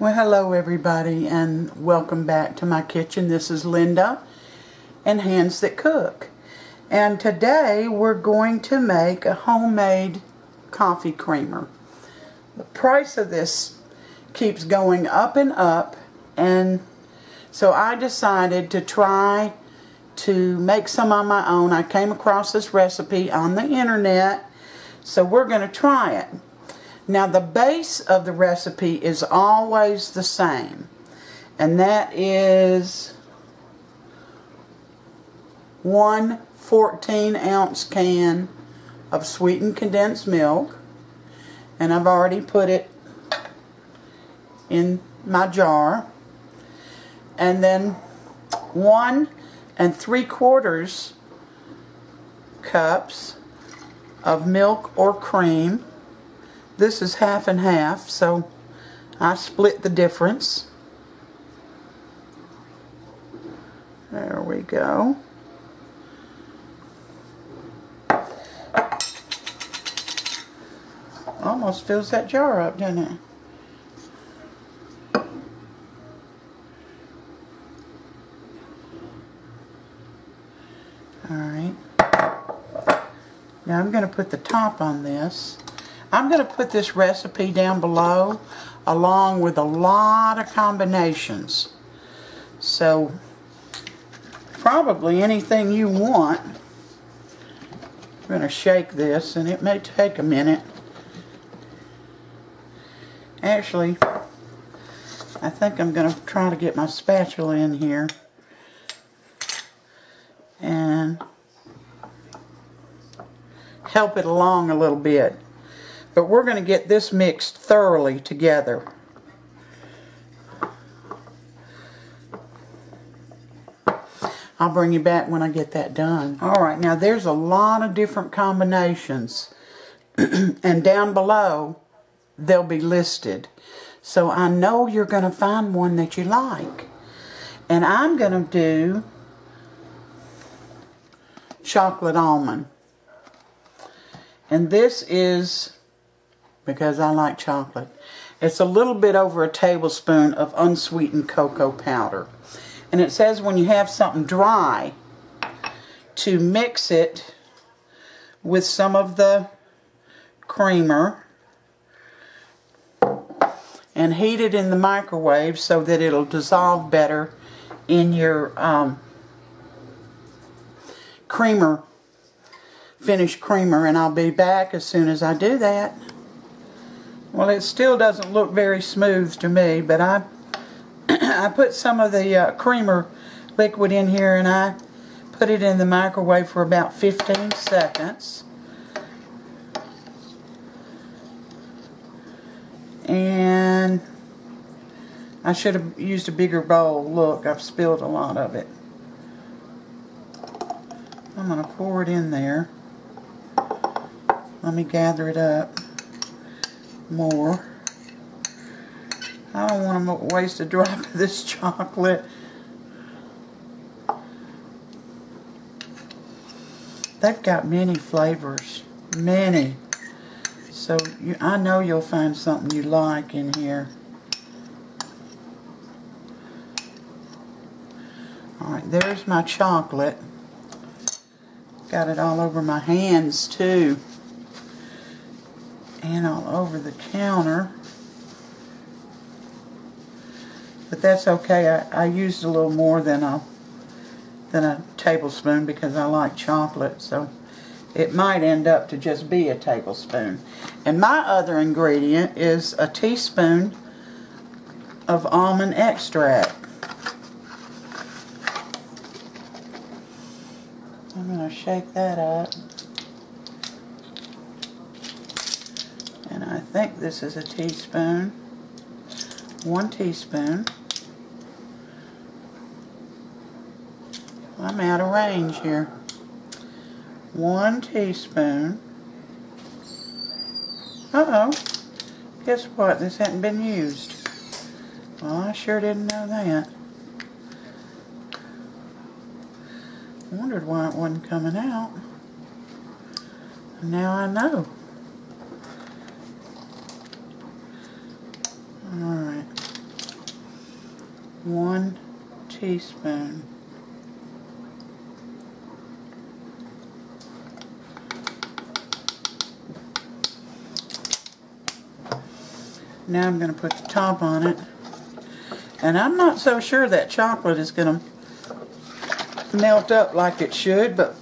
Well, hello everybody, and welcome back to my kitchen. This is Linda and Hands That Cook. And today we're going to make a homemade coffee creamer. The price of this keeps going up and up, and so I decided to try to make some on my own. I came across this recipe on the internet, so we're going to try it. Now, the base of the recipe is always the same, and that is 1 14-ounce can of sweetened condensed milk, and I've already put it in my jar, and then 1 3/4 cups of milk or cream. This is half and half, so I split the difference. There we go. Almost fills that jar up, doesn't it? Alright. Now I'm going to put the top on this. I'm going to put this recipe down below along with a lot of combinations. So probably anything you want. I'm going to shake this, and it may take a minute. Actually, I think I'm going to try to get my spatula in here and help it along a little bit. But we're going to get this mixed thoroughly together. I'll bring you back when I get that done. Alright, now there's a lot of different combinations. And down below, they'll be listed. So I know you're going to find one that you like. And I'm going to do chocolate almond. And this is, because I like chocolate, it's a little bit over a tablespoon of unsweetened cocoa powder. And it says when you have something dry, to mix it with some of the creamer and heat it in the microwave so that it'll dissolve better in your finished creamer. And I'll be back as soon as I do that. Well, it still doesn't look very smooth to me, but I put some of the creamer liquid in here, and I put it in the microwave for about 15 seconds. And I should have used a bigger bowl. Look, I've spilled a lot of it. I'm going to pour it in there. Let me gather it up more. I don't want to waste a drop of this chocolate. They've got many flavors. Many. So I know you'll find something you like in here. Alright, there's my chocolate. Got it all over my hands too. And all over the counter. But that's okay. I used a little more than a tablespoon because I like chocolate, so it might end up to just be a tablespoon. And my other ingredient is a teaspoon of almond extract. I'm going to shake that up. And I think this is a teaspoon. 1 teaspoon. I'm out of range here. 1 teaspoon. Uh-oh. Guess what? This hadn't been used. Well, I sure didn't know that. Wondered why it wasn't coming out. Now I know. Alright. 1 teaspoon. Now I'm going to put the top on it. And I'm not so sure that chocolate is going to melt up like it should, but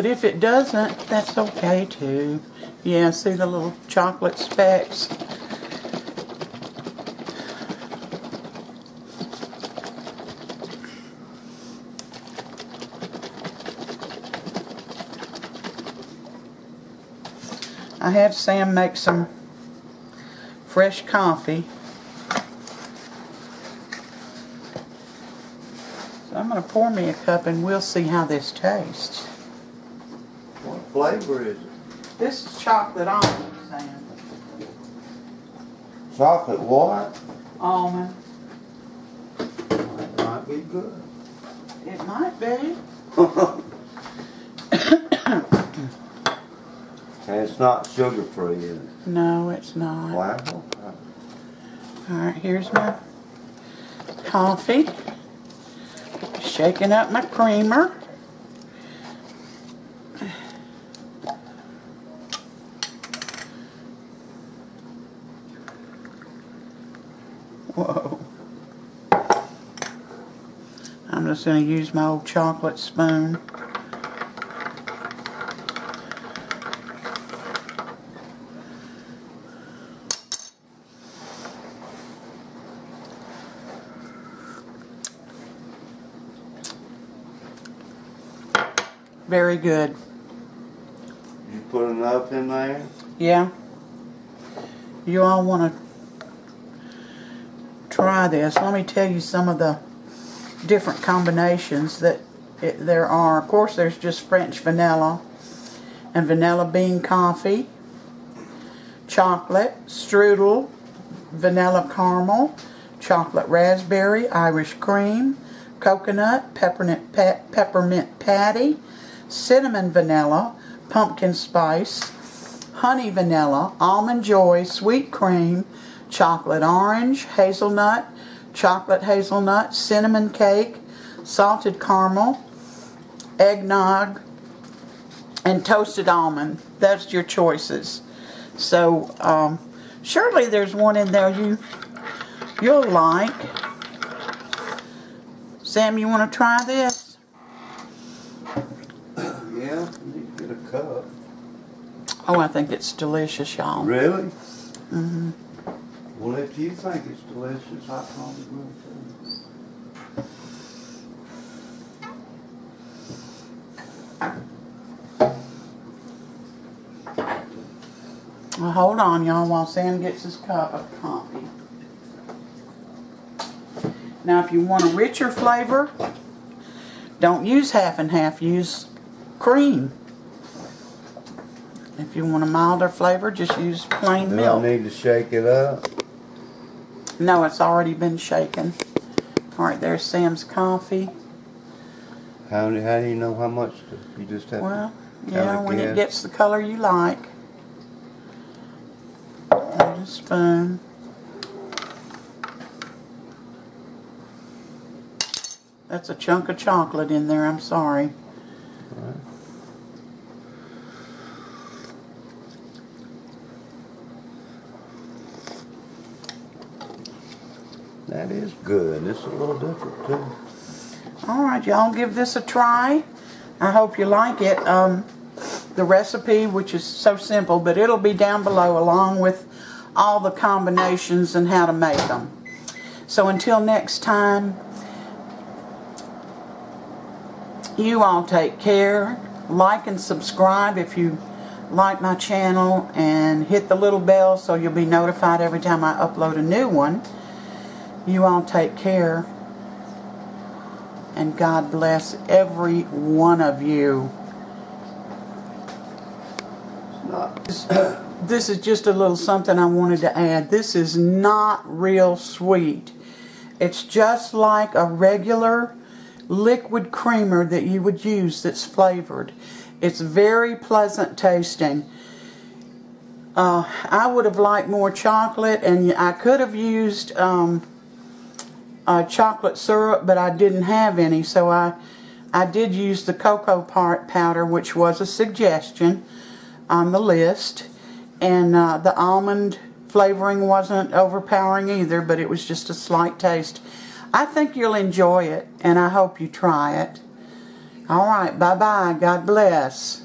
if it doesn't, that's okay too. Yeah, see the little chocolate specks? I had Sam make some fresh coffee. So I'm going to pour me a cup and we'll see how this tastes. What flavor is it? This is chocolate almond, Sam. Chocolate what? Almond. It might be good. It might be. And it's not sugar-free, is it? No, it's not. Wow. Alright, here's my coffee. Shaking up my creamer. Whoa. I'm just going to use my old chocolate spoon. Very good. You put enough in there? Yeah. You all want to try this. Let me tell you some of the different combinations that there are. Of course, there's just French vanilla and vanilla bean coffee, chocolate, strudel, vanilla caramel, chocolate raspberry, Irish cream, coconut, peppermint patty, cinnamon vanilla, pumpkin spice, honey vanilla, almond joy, sweet cream, chocolate orange, hazelnut, chocolate hazelnut, cinnamon cake, salted caramel, eggnog, and toasted almond. That's your choices. So surely there's one in there you'll like. Sam, you want to try this? Yeah, you need to get a cup. Oh, I think it's delicious, y'all. Really? Mm-hmm. Well, if you think it's delicious, I probably will too. Well, hold on, y'all, while Sam gets his cup of coffee. Now, if you want a richer flavor, don't use half and half. Use cream. If you want a milder flavor, just use plain milk. Do I need to shake it up? No, it's already been shaken. All right, there's Sam's coffee. How do you know how much you just have Well, to yeah, when it gets the color you like. There's a spoon. That's a chunk of chocolate in there, I'm sorry. All right. That is good. It's a little different too. Alright, y'all, give this a try. I hope you like it. The recipe, which is so simple, but it'll be down below along with all the combinations and how to make them. So until next time, you all take care. Like and subscribe if you like my channel, and hit the little bell so you'll be notified every time I upload a new one. You all take care, and God bless every one of you. This is just a little something I wanted to add. This is not real sweet. It's just like a regular liquid creamer that you would use that's flavored. It's very pleasant tasting. I would have liked more chocolate, and I could have used chocolate syrup, but I didn't have any, so I did use the cocoa powder, which was a suggestion on the list. And the almond flavoring wasn't overpowering either, but it was just a slight taste. I think you'll enjoy it, and I hope you try it. All right, bye-bye. God bless.